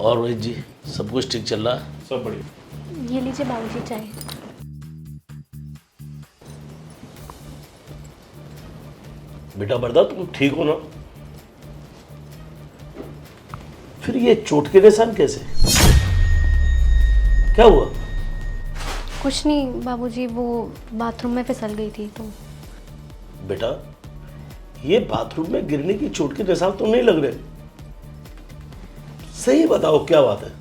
और रोहित जी, सब कुछ ठीक चल रहा है? सब बढ़िया। ये लीजिए बाबूजी चाय। बेटा वरदा, तुम ठीक हो ना? फिर ये चोट के निशान कैसे? क्या हुआ? कुछ नहीं बाबूजी, वो बाथरूम में फिसल गई थी तो। बेटा, ये बाथरूम में गिरने की चोट के निशान तो नहीं लग रहे। सही बताओ क्या बात है?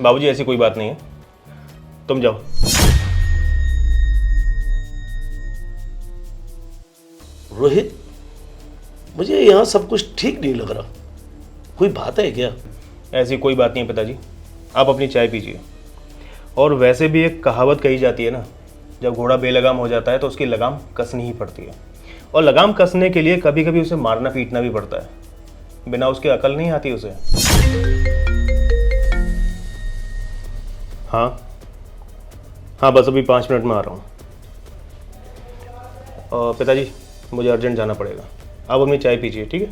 बाबूजी ऐसी कोई बात नहीं है, तुम जाओ। रोहित, मुझे यहाँ सब कुछ ठीक नहीं लग रहा। कोई बात है क्या? ऐसी कोई बात नहीं है पिताजी, आप अपनी चाय पीजिए। और वैसे भी एक कहावत कही जाती है ना, जब घोड़ा बेलगाम हो जाता है तो उसकी लगाम कसनी ही पड़ती है। और लगाम कसने के लिए कभी कभी उसे मारना पीटना भी पड़ता है, बिना उसके अकल नहीं आती उसे। हाँ हाँ, बस अभी 5 मिनट में आ रहा हूँ। और पिताजी, मुझे अर्जेंट जाना पड़ेगा, आप अपनी चाय पीजिए, ठीक है?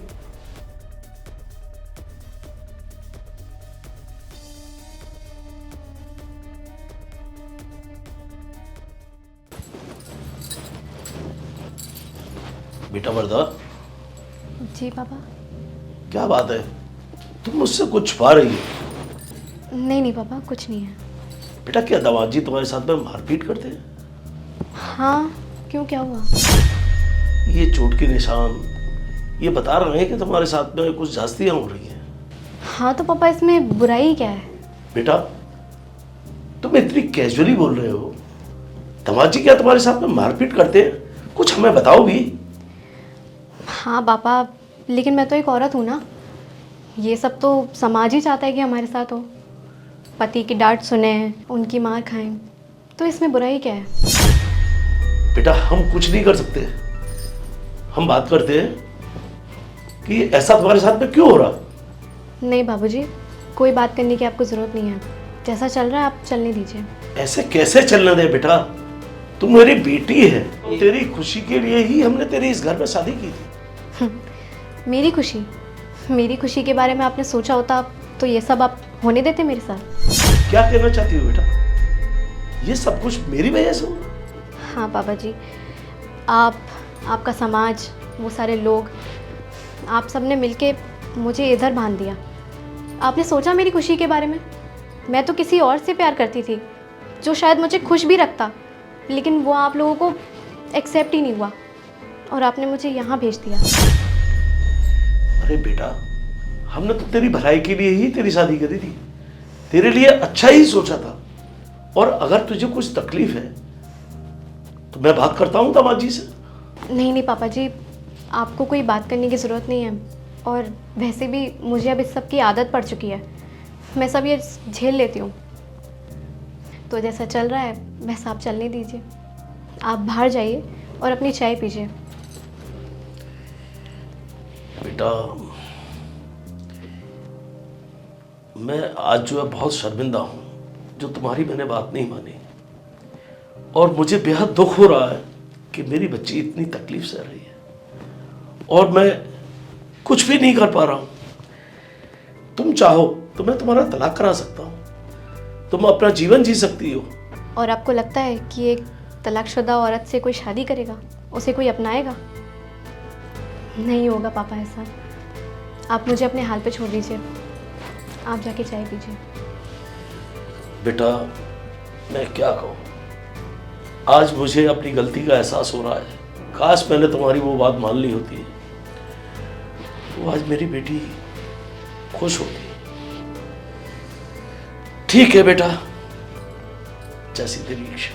बेटा वरदा, जी पापा। क्या बात है? तुम मुझसे कुछ छुपा रही हो? नहीं नहीं पापा, कुछ नहीं है। बेटा, क्या दामाद जी तुम्हारे साथ में मारपीट करते हैं? हाँ, क्यों, क्या हुआ? ये चोट के निशान ये बता रहे हैं कि तुम्हारे साथ में कुछ जास्तियां हो रही हैं। हाँ तो पापा, इसमें बुराई क्या है? बेटा, तुम इतनी कैजुअली बोल रहे हो। दामाद जी क्या तुम्हारे साथ में मारपीट करते हैं? कुछ हमें बताओगी? हाँ पापा, लेकिन मैं तो एक औरत हूँ ना। ये सब तो समाज ही चाहता है कि हमारे साथ हो। पति की डांट सुने, उनकी मार खाएं, तो इसमें बुराई क्या है? बेटा, हम कुछ नहीं कर सकते। हम बात करते हैं कि ऐसा तुम्हारे साथ में क्यों हो रहा। नहीं बाबूजी, कोई बात करने की आपको ज़रूरत नहीं है। जैसा चल रहा है आप चलने दीजिए। ऐसे कैसे चलने दे बेटा? तू मेरी बेटी है। तेरी खुशी के लिए ही हमने तेरे इस घर में शादी की थी। मेरी खुशी के बारे में आपने सोचा होता तो ये सब आप होने देते मेरे साथ? क्या कहना चाहती हो बेटा? ये सब कुछ मेरी वजह से हुआ? हाँ पापा जी, आपका समाज, वो सारे लोग, आप सब ने मिलके मुझे इधर बांध दिया। आपने सोचा मेरी खुशी के बारे में? मैं तो किसी और से प्यार करती थी जो शायद मुझे खुश भी रखता, लेकिन वो आप लोगों को एक्सेप्ट ही नहीं हुआ और आपने मुझे यहाँ भेज दिया। अरे बेटा, हमने तो तेरी भलाई के लिए ही तेरी शादी करी थी। तेरे लिए अच्छा ही सोचा था। और अगर तुझे कुछ तकलीफ है तो मैं बात करता हूँ दामाद जी से। नहीं नहीं पापा जी, आपको कोई बात करने की ज़रूरत नहीं है। और वैसे भी मुझे अब इस सब की आदत पड़ चुकी है। मैं सब ये झेल लेती हूँ। तो जैसा चल रहा है वैसा आप चलने दीजिए। आप बाहर जाइए और अपनी चाय पीजिए। बेटा, मैं आज जो है बहुत शर्मिंदा हूँ जो तुम्हारी मैंने बात नहीं मानी। और मुझे बेहद दुख हो रहा है कि मेरी बच्ची इतनी तकलीफ सह रही है और मैं कुछ भी नहीं कर पा रहा हूँ। तुम चाहो तो मैं तुम्हारा तलाक करा सकता हूँ। तुम अपना जीवन जी सकती हो। और आपको लगता है कि एक तलाकशुदा औरत से कोई शादी करेगा, उसे कोई अपनाएगा? नहीं होगा पापा ऐसा। आप मुझे अपने हाल पे छोड़ दीजिए। आप जाके चाय पीजिए। बेटा, मैं क्या कहूँ, आज मुझे अपनी गलती का एहसास हो रहा है। काश मैंने तुम्हारी वो बात मान ली होती तो आज मेरी बेटी खुश होती। ठीक है बेटा, जैसी तेरी इच्छा।